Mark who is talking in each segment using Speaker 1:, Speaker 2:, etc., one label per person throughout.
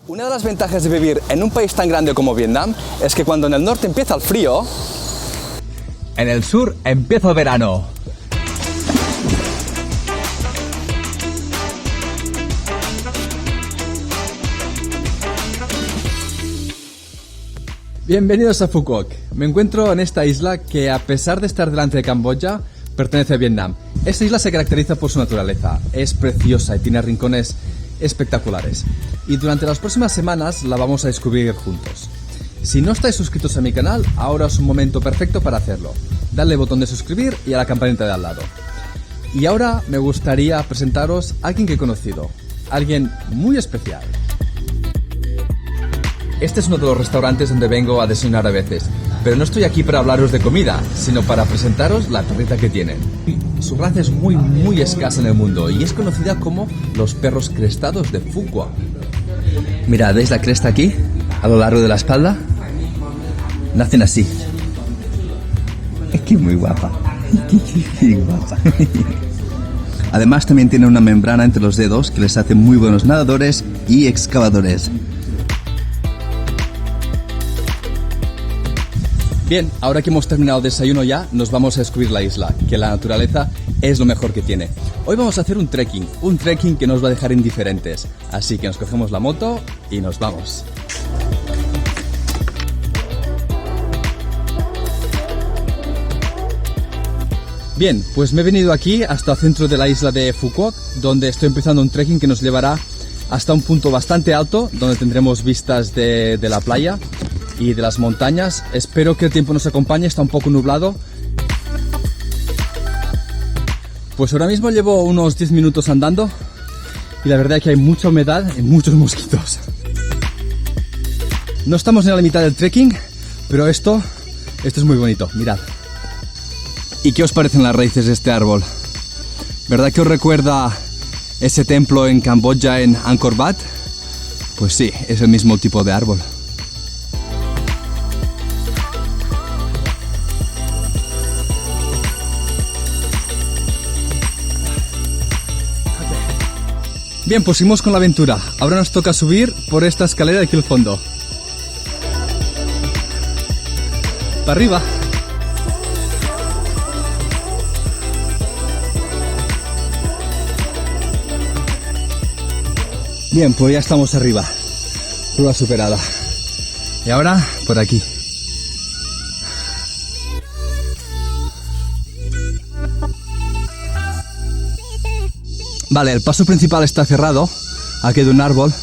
Speaker 1: Una de las ventajas de vivir en un país tan grande como Vietnam es que cuando en el norte empieza el frío,
Speaker 2: en el sur empieza el verano. Bienvenidos a Phu Quoc. Me encuentro en esta isla que, a pesar de estar delante de Camboya, pertenece a Vietnam. Esta isla se caracteriza por su naturaleza, es preciosa y tiene rincones espectaculares. Y durante las próximas semanas la vamos a descubrir juntos. Si no estáis suscritos a mi canal, ahora es un momento perfecto para hacerlo. Dadle al botón de suscribir y a la campanita de al lado. Y ahora me gustaría presentaros a alguien que he conocido, alguien muy especial. Este es uno de los restaurantes donde vengo a desayunar a veces, pero no estoy aquí para hablaros de comida, sino para presentaros la terreta que tienen. Su raza es muy escasa en el mundo y es conocida como los perros crestados de Phu Quoc. Mirad, ¿veis la cresta aquí? A lo largo de la espalda. Nacen así. Es que muy guapa. Qué guapa. Además también tienen una membrana entre los dedos que les hace muy buenos nadadores y excavadores. Bien, ahora que hemos terminado el desayuno ya, nos vamos a descubrir la isla, que la naturaleza es lo mejor que tiene. Hoy vamos a hacer un trekking que nos va a dejar indiferentes. Así que nos cogemos la moto y nos vamos. Bien, pues me he venido aquí hasta el centro de la isla de Phu Quoc, donde estoy empezando un trekking que nos llevará hasta un punto bastante alto, donde tendremos vistas de la playa y de las montañas. Espero que el tiempo nos acompañe, está un poco nublado. Pues ahora mismo llevo unos 10 minutos andando y la verdad es que hay mucha humedad y muchos mosquitos. No estamos en la mitad del trekking, pero esto es muy bonito, mirad. ¿Y qué os parecen las raíces de este árbol? ¿Verdad que os recuerda ese templo en Camboya, en Angkor Wat? Pues sí, es el mismo tipo de árbol. Bien, pues seguimos con la aventura. Ahora nos toca subir por esta escalera de aquí al fondo. Para arriba. Bien, pues ya estamos arriba. Prueba superada. Y ahora, por aquí. Vale, el paso principal está cerrado, aquí de un árbol,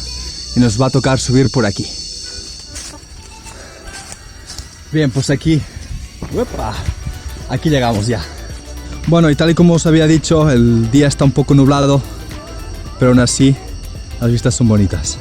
Speaker 2: y nos va a tocar subir por aquí. Bien, pues aquí, ¡uepa!, aquí llegamos ya. Bueno, y tal y como os había dicho, el día está un poco nublado, pero aún así las vistas son bonitas.